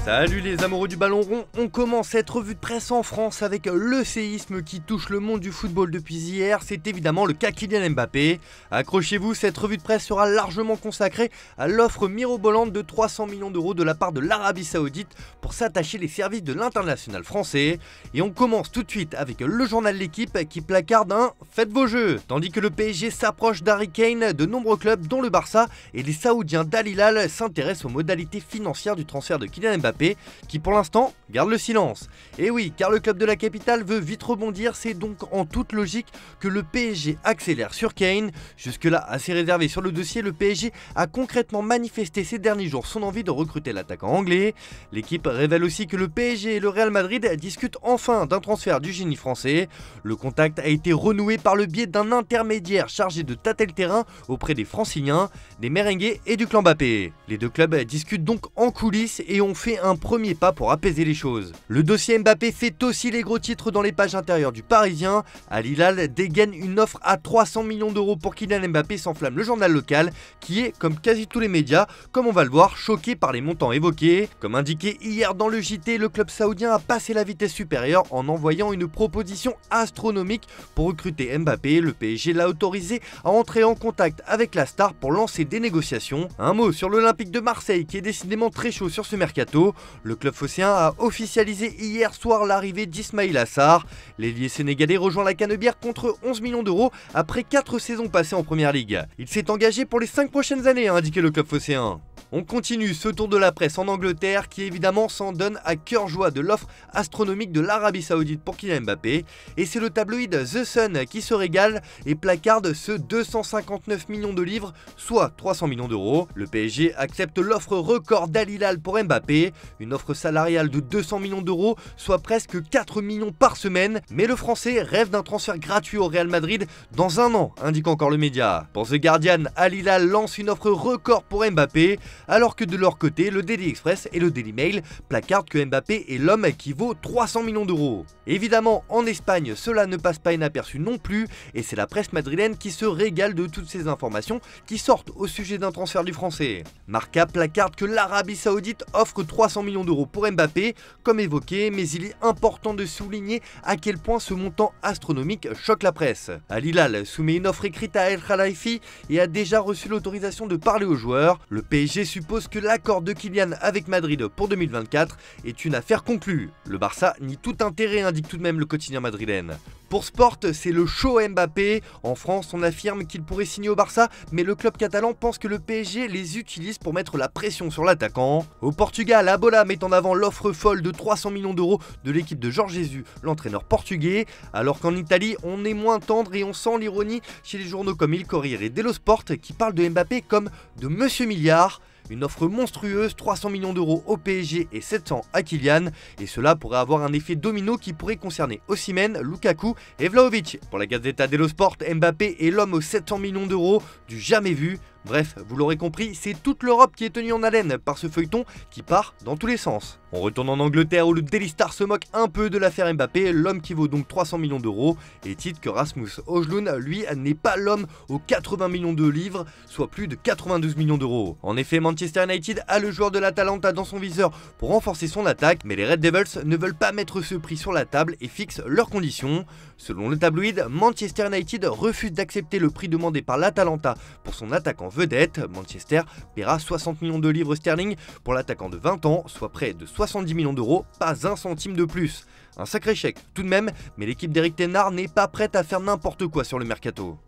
Salut les amoureux du ballon rond, on commence cette revue de presse en France avec le séisme qui touche le monde du football depuis hier, c'est évidemment le cas Kylian Mbappé. Accrochez-vous, cette revue de presse sera largement consacrée à l'offre mirobolante de 300 millions d'euros de la part de l'Arabie Saoudite pour s'attacher les services de l'international français. Et on commence tout de suite avec le journal L'Équipe qui placarde un « Faites vos jeux ». Tandis que le PSG s'approche d'Harry Kane, de nombreux clubs dont le Barça et les Saoudiens d'Al Hilal s'intéressent aux modalités financières du transfert de Kylian Mbappé, qui pour l'instant garde le silence. Et oui, car le club de la capitale veut vite rebondir, c'est donc en toute logique que le PSG accélère sur Kane. Jusque-là assez réservé sur le dossier, le PSG a concrètement manifesté ces derniers jours son envie de recruter l'attaquant anglais. L'équipe révèle aussi que le PSG et le Real Madrid discutent enfin d'un transfert du génie français. Le contact a été renoué par le biais d'un intermédiaire chargé de tâter le terrain auprès des Franciliens, des Merengues et du clan Mbappé. Les deux clubs discutent donc en coulisses et ont fait un premier pas pour apaiser les choses. Le dossier Mbappé fait aussi les gros titres dans les pages intérieures du Parisien. Al Hilal dégaine une offre à 300 millions d'euros pour Kylian Mbappé, s'enflamme le journal local qui est, comme quasi tous les médias, comme on va le voir, choqué par les montants évoqués. Comme indiqué hier dans le JT, le club saoudien a passé la vitesse supérieure en envoyant une proposition astronomique pour recruter Mbappé. Le PSG l'a autorisé à entrer en contact avec la star pour lancer des négociations. Un mot sur l'Olympique de Marseille qui est décidément très chaud sur ce mercato. Le club phocéen a officialisé hier soir l'arrivée d'Ismaïla Sarr. L'ailier sénégalais rejoint la Canebière contre 11 millions d'euros après 4 saisons passées en première ligue. Il s'est engagé pour les 5 prochaines années, a indiqué le club phocéen. On continue ce tour de la presse en Angleterre qui évidemment s'en donne à cœur joie de l'offre astronomique de l'Arabie Saoudite pour Kylian Mbappé. Et c'est le tabloïd The Sun qui se régale et placarde ce 259 millions de livres, soit 300 millions d'euros. Le PSG accepte l'offre record d'Al Hilal pour Mbappé, une offre salariale de 200 millions d'euros, soit presque 4 millions par semaine. Mais le Français rêve d'un transfert gratuit au Real Madrid dans un an, indique encore le média. Pour The Guardian, Al Hilal lance une offre record pour Mbappé, alors que de leur côté, le Daily Express et le Daily Mail placardent que Mbappé est l'homme qui vaut 300 millions d'euros. Évidemment, en Espagne, cela ne passe pas inaperçu non plus, et c'est la presse madrilène qui se régale de toutes ces informations qui sortent au sujet d'un transfert du Français. Marca placarde que l'Arabie Saoudite offre 300 millions d'euros pour Mbappé, comme évoqué, mais il est important de souligner à quel point ce montant astronomique choque la presse. Al Hilal soumet une offre écrite à El Khalifi et a déjà reçu l'autorisation de parler aux joueurs. Le PSG suppose que l'accord de Kylian avec Madrid pour 2024 est une affaire conclue. Le Barça nie tout intérêt, indique tout de même le quotidien madrilène. Pour Sport, c'est le show Mbappé. En France, on affirme qu'il pourrait signer au Barça, mais le club catalan pense que le PSG les utilise pour mettre la pression sur l'attaquant. Au Portugal, Abola met en avant l'offre folle de 300 millions d'euros de l'équipe de Jorge Jesus, l'entraîneur portugais. Alors qu'en Italie, on est moins tendre et on sent l'ironie chez les journaux comme Il Corriere et Dello Sport qui parlent de Mbappé comme de Monsieur Milliard. Une offre monstrueuse, 300 millions d'euros au PSG et 700 à Kylian, et cela pourrait avoir un effet domino qui pourrait concerner Osimhen, Lukaku et Vlahovic. Pour la Gazzetta dello Sport, Mbappé est l'homme aux 700 millions d'euros du jamais vu. Bref, vous l'aurez compris, c'est toute l'Europe qui est tenue en haleine par ce feuilleton qui part dans tous les sens. On retourne en Angleterre où le Daily Star se moque un peu de l'affaire Mbappé, l'homme qui vaut donc 300 millions d'euros, et titre que Rasmus Højlund, lui, n'est pas l'homme aux 80 millions de livres, soit plus de 92 millions d'euros. En effet, Manchester United a le joueur de l'Atalanta dans son viseur pour renforcer son attaque, mais les Red Devils ne veulent pas mettre ce prix sur la table et fixent leurs conditions. Selon le tabloïd, Manchester United refuse d'accepter le prix demandé par l'Atalanta pour son attaquant vedette. Manchester paiera 60 millions de livres sterling pour l'attaquant de 20 ans, soit près de 70 millions d'euros, pas un centime de plus. Un sacré chèque tout de même, mais l'équipe d'Eric Ten Hag n'est pas prête à faire n'importe quoi sur le mercato.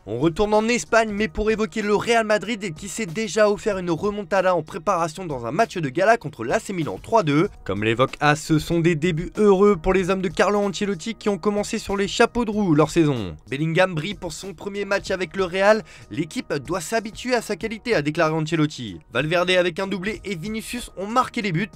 On retourne en Espagne, mais pour évoquer le Real Madrid qui s'est déjà offert une remontada en préparation dans un match de gala contre l'AC Milan 3-2. Comme l'évoque AS, ce sont des débuts heureux pour les hommes de Carlo Ancelotti qui ont commencé sur les chapeaux de roue leur saison. Bellingham brille pour son premier match avec le Real, l'équipe doit s'habituer à sa qualité, a déclaré Ancelotti. Valverde avec un doublé et Vinicius ont marqué les buts,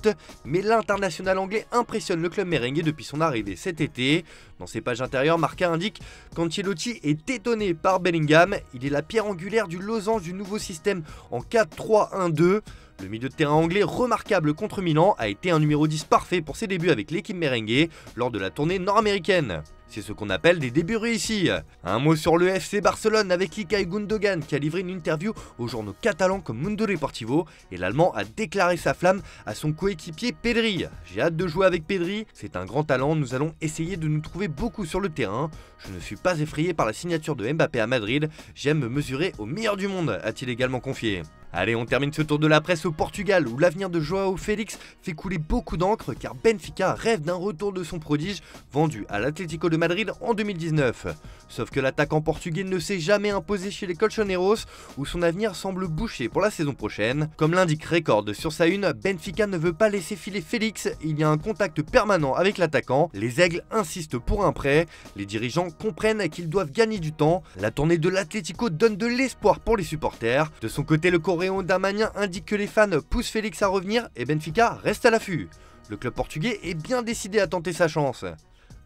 mais l'international anglais impressionne le club merengue depuis son arrivée cet été. Dans ses pages intérieures, Marca indique qu'Ancelotti est étonné par Bellingham, il est la pierre angulaire du losange du nouveau système en 4-3-1-2. Le milieu de terrain anglais remarquable contre Milan a été un numéro 10 parfait pour ses débuts avec l'équipe merengue lors de la tournée nord-américaine. c'est ce qu'on appelle des débuts réussis. Un mot sur le FC Barcelone avec Ilkay Gundogan qui a livré une interview aux journaux catalans comme Mundo Deportivo et l'Allemand a déclaré sa flamme à son coéquipier Pedri. J'ai hâte de jouer avec Pedri, c'est un grand talent, nous allons essayer de nous trouver beaucoup sur le terrain. Je ne suis pas effrayé par la signature de Mbappé à Madrid, j'aime me mesurer au meilleur du monde, a-t-il également confié. Allez, on termine ce tour de la presse au Portugal où l'avenir de João Félix fait couler beaucoup d'encre car Benfica rêve d'un retour de son prodige vendu à l'Atlético de Madrid en 2019. Sauf que l'attaquant portugais ne s'est jamais imposé chez les Colchoneros où son avenir semble bouché pour la saison prochaine. Comme l'indique Record sur sa une, Benfica ne veut pas laisser filer Félix, il y a un contact permanent avec l'attaquant, les Aigles insistent pour un prêt, les dirigeants comprennent qu'ils doivent gagner du temps, la tournée de l'Atlético donne de l'espoir pour les supporters. De son côté, le Coréen Damagnin indique que les fans poussent Félix à revenir et Benfica reste à l'affût. Le club portugais est bien décidé à tenter sa chance.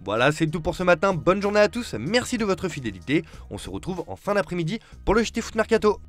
Voilà, c'est tout pour ce matin, bonne journée à tous, merci de votre fidélité, on se retrouve en fin d'après-midi pour le JT Foot Mercato.